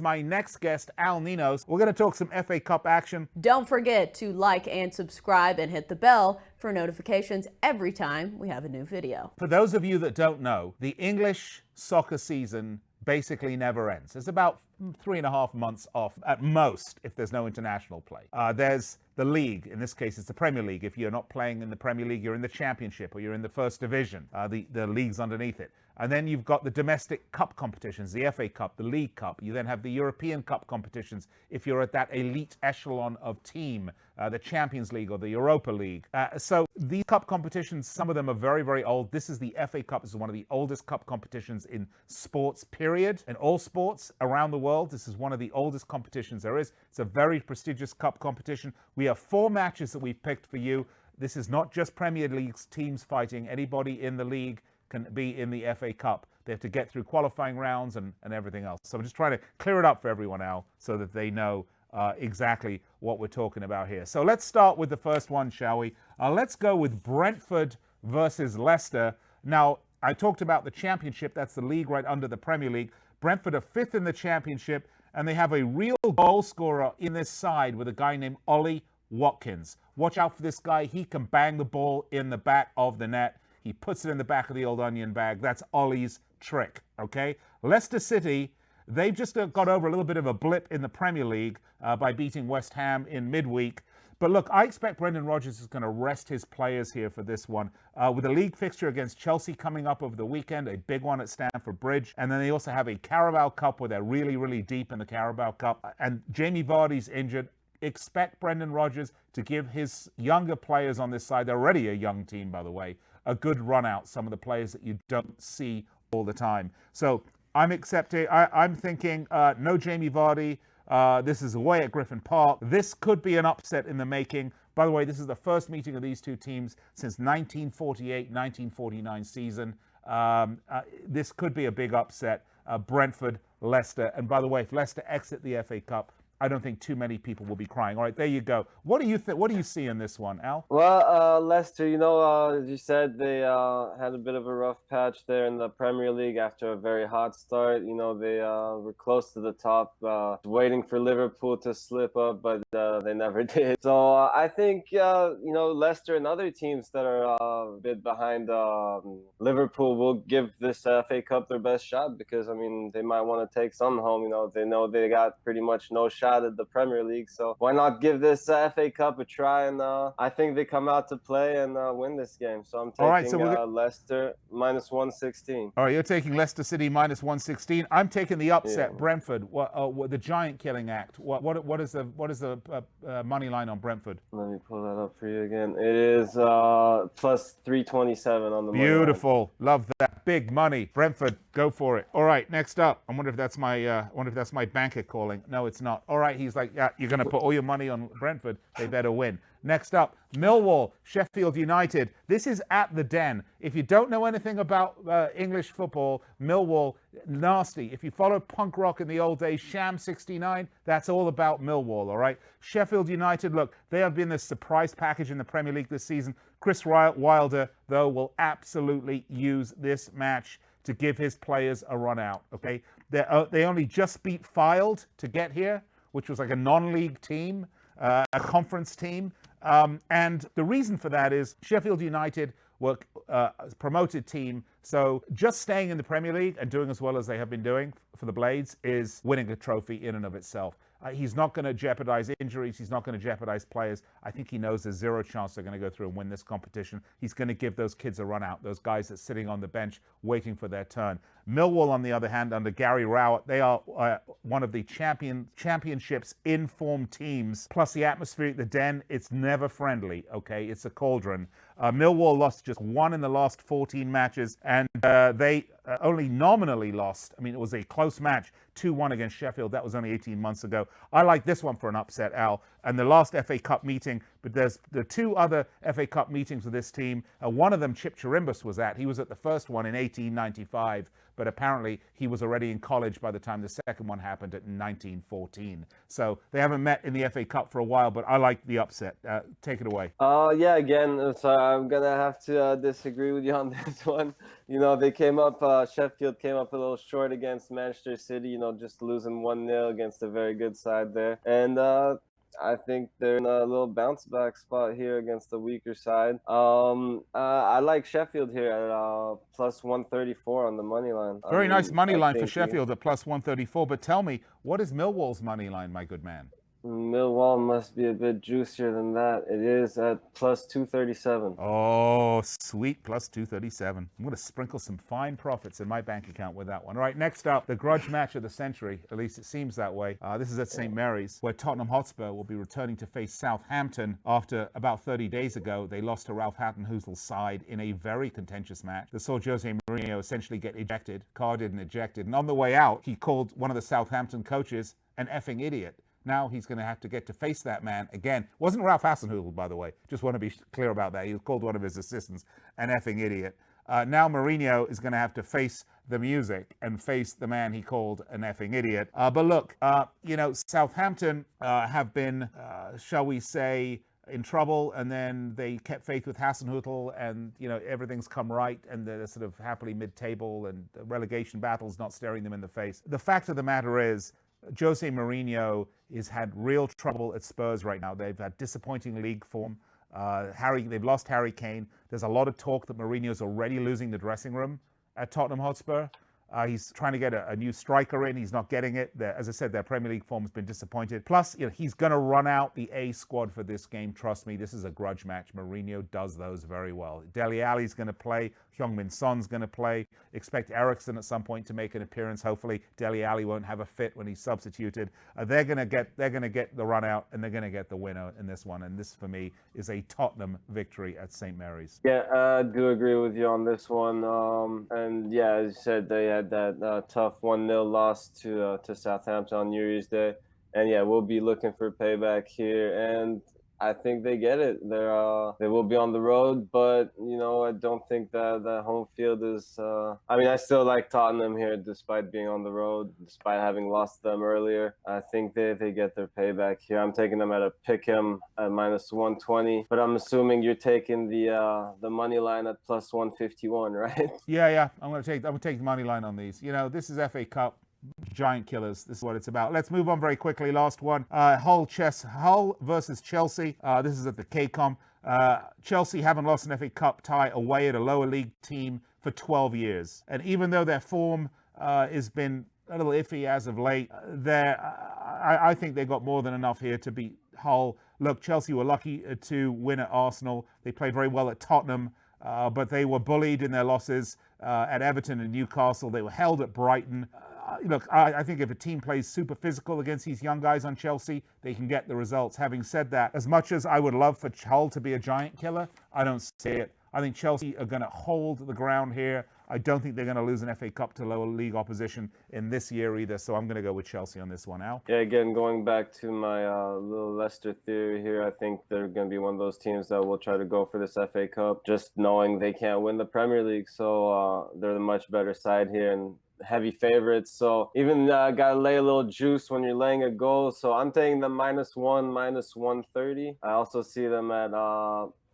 My next guest, Al Ninos. We're going to talk some FA Cup action. Don't forget to like and subscribe and hit the bell for notifications every time we have a new video. For those of you that don't know, the English soccer season basically never ends. It's about 3.5 months off at most if there's no international play. There's the league. In this case, it's the Premier League. If you're not playing in the Premier League, you're in the Championship or you're in the First Division, the leagues underneath it. And then you've got the domestic cup competitions, the FA Cup, the League Cup. You then have the European Cup competitions if you're at that elite echelon of team, the Champions League or the Europa League. So these cup competitions, some of them are very, very old. This is the FA Cup. This is one of the oldest cup competitions in sports, period. In all sports around the world, this is one of the oldest competitions there is. It's a very prestigious cup competition. We have 4 matches that we've picked for you. This is not just Premier League teams fighting. Anybody in the league can be in the FA Cup. They have to get through qualifying rounds and everything else. So I'm just trying to clear it up for everyone, Al, so that they know exactly what we're talking about here. So let's start with the first one, shall we? Let's go with Brentford versus Leicester. Now, I talked about the Championship. That's the league right under the Premier League. Brentford are 5th in the Championship, and they have a real goal scorer in this side with a guy named Ollie Watkins. Watch out for this guy. He can bang the ball in the back of the net. He puts it in the back of the old onion bag. That's Ollie's trick, okay? Leicester City, they've just got over a little bit of a blip in the Premier League by beating West Ham in midweek. But look, I expect Brendan Rodgers is going to rest his players here for this one. With a league fixture against Chelsea coming up over the weekend, a big one at Stamford Bridge. And then they also have a Carabao Cup where they're really, really deep in the Carabao Cup. And Jamie Vardy's injured. Expect Brendan Rodgers to give his younger players on this side, they're already a young team, by the way, a good run out, some of the players that you don't see all the time. So I'm thinking no Jamie Vardy. This is away at Griffin Park. This could be an upset in the making. By the way, this is the first meeting of these two teams since 1948-1949 season. This could be a big upset. Brentford, Leicester. And by the way, if Leicester exit the FA Cup, I don't think too many people will be crying. All right, there you go. What do you think? What do you see in this one, Al? Well, Leicester, as you said, they had a bit of a rough patch there in the Premier League after a very hot start. They were close to the top, waiting for Liverpool to slip up, but they never did. So I think, Leicester and other teams that are a bit behind Liverpool will give this FA Cup their best shot because, they might want to take some home. They know they got pretty much no shot at the Premier League, so why not give this FA Cup a try? And I think they come out to play and win this game. So I'm taking Leicester minus 116. All right, you're taking Leicester City minus 116. I'm taking the upset, Brentford. What the giant killing act? What is the money line on Brentford? Let me pull that up for you again. It is plus 327 on the money line. Beautiful, love that. Big money, Brentford. Go for it. All right, next up. I wonder if that's my banker calling. No, it's not. All right, he's like, yeah, you're going to put all your money on Brentford. They better win. Next up, Millwall, Sheffield United. This is at the Den. If you don't know anything about English football, Millwall, nasty. If you followed punk rock in the old days, Sham 69, that's all about Millwall, all right? Sheffield United, look, they have been the surprise package in the Premier League this season. Chris Wilder, though, will absolutely use this match to give his players a run out, okay? They only just beat Fylde to get here, which was like a non-league team, a conference team. And the reason for that is Sheffield United were a promoted team. So just staying in the Premier League and doing as well as they have been doing for the Blades is winning a trophy in and of itself. He's not going to jeopardize injuries. He's not going to jeopardize players. I think he knows there's zero chance they're going to go through and win this competition. He's going to give those kids a run out, those guys that are sitting on the bench waiting for their turn. Millwall, on the other hand, under Gary Rowett, they are one of the championship's informed teams. Plus the atmosphere at the Den, it's never friendly, okay? It's a cauldron. Millwall lost just 1 in the last 14 matches, and they only nominally lost. It was a close match, 2-1 against Sheffield. That was only 18 months ago. I like this one for an upset, Al. And the last FA Cup meeting, but there's the 2 other FA Cup meetings with this team. One of them, Chip Chirimbus was at. He was at the first one in 1895, but apparently he was already in college by the time the second one happened in 1914. So they haven't met in the FA Cup for a while, but I like the upset. Take it away. Yeah, again, so I'm going to have to disagree with you on this one. They came up Sheffield came up a little short against Manchester City, just losing 1-0 against a very good side there. And I think they're in a little bounce back spot here against the weaker side. I like Sheffield here at plus 134 on the money line. Very nice money line for Sheffield at plus 134. But tell me, what is Millwall's money line, my good man? Millwall must be a bit juicier than that. It is at plus 237. Oh, sweet, plus 237. I'm going to sprinkle some fine profits in my bank account with that one. All right, next up, the grudge match of the century. At least it seems that way. This is at St. Mary's, where Tottenham Hotspur will be returning to face Southampton after about 30 days ago. They lost to Ralph Hasenhutl's side in a very contentious match that saw Jose Mourinho essentially get ejected, carded and ejected. And on the way out, he called one of the Southampton coaches an effing idiot. Now he's going to have to get to face that man again. Wasn't Ralph Hasenhüttl, by the way. Just want to be clear about that. He called one of his assistants an effing idiot. Now Mourinho is going to have to face the music and face the man he called an effing idiot. But look, Southampton have been, shall we say, in trouble, and then they kept faith with Hasenhüttl, and everything's come right, and they're sort of happily mid-table, and the relegation battle's not staring them in the face. The fact of the matter is, Jose Mourinho has had real trouble at Spurs right now. They've had disappointing league form. They've lost Harry Kane. There's a lot of talk that Mourinho's already losing the dressing room at Tottenham Hotspur. He's trying to get a new striker in. He's not getting it. As I said, their Premier League form has been disappointed. Plus, he's going to run out the A squad for this game. Trust me, this is a grudge match. Mourinho does those very well. Dele Alli's going to play. Heung-min Son's going to play. Expect Eriksen at some point to make an appearance. Hopefully, Dele Alli won't have a fit when he's substituted. They're going to get the run out, and they're going to get the winner in this one. And this, for me, is a Tottenham victory at St. Mary's. Yeah, I do agree with you on this one. And yeah, as you said, they had that tough 1-0 loss to Southampton on New Year's Day. And yeah, we'll be looking for payback here. And I think they get it. They will be on the road, but I don't think that home field is. I still like Tottenham here, despite being on the road, despite having lost them earlier. I think they get their payback here. I'm taking them at a pick 'em at minus 120, but I'm assuming you're taking the money line at plus 151, right? Yeah. I'm gonna take the money line on these. This is FA Cup. Giant killers. This is what it's about. Let's move on very quickly. Last one. Hull versus Chelsea. This is at the KCOM. Chelsea haven't lost an FA Cup tie away at a lower league team for 12 years. And even though their form has been a little iffy as of late, I think they got more than enough here to beat Hull. Look, Chelsea were lucky to win at Arsenal. They played very well at Tottenham, but they were bullied in their losses at Everton and Newcastle. They were held at Brighton. Look, I think if a team plays super physical against these young guys on Chelsea, they can get the results. Having said that, as much as I would love for Hull to be a giant killer, I don't see it. I think Chelsea are going to hold the ground here. I don't think they're going to lose an FA Cup to lower league opposition in this year either, so I'm going to go with Chelsea on this one, Al. Yeah, again, going back to my little Leicester theory here, I think they're going to be one of those teams that will try to go for this FA Cup, just knowing they can't win the Premier League, so they're the much better side here, and heavy favorites, so even gotta lay a little juice when you're laying a goal. So I'm taking them minus 130. I also see them at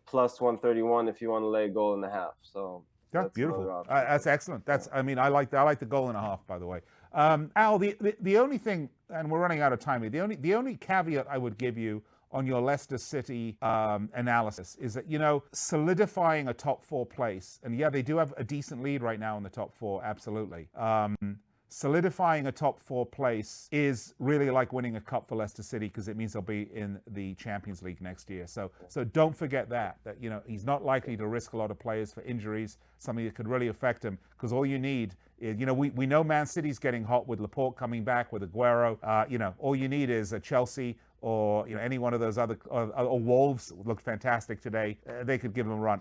plus 131 if you want to lay a goal and a half. So that's beautiful. That's excellent. I like the goal and a half, by the way. Al, the only thing, and we're running out of time here, the only caveat I would give you on your Leicester City analysis is that, solidifying a top 4 place, and yeah, they do have a decent lead right now in the top 4, absolutely. Solidifying a top 4 place is really like winning a cup for Leicester City, because it means they'll be in the Champions League next year. So don't forget that he's not likely to risk a lot of players for injuries, something that could really affect him, because all you need is, we know Man City's getting hot with Laporte coming back, with Aguero. All you need is a Chelsea or any one of those other, or Wolves looked fantastic today. They could give them a run.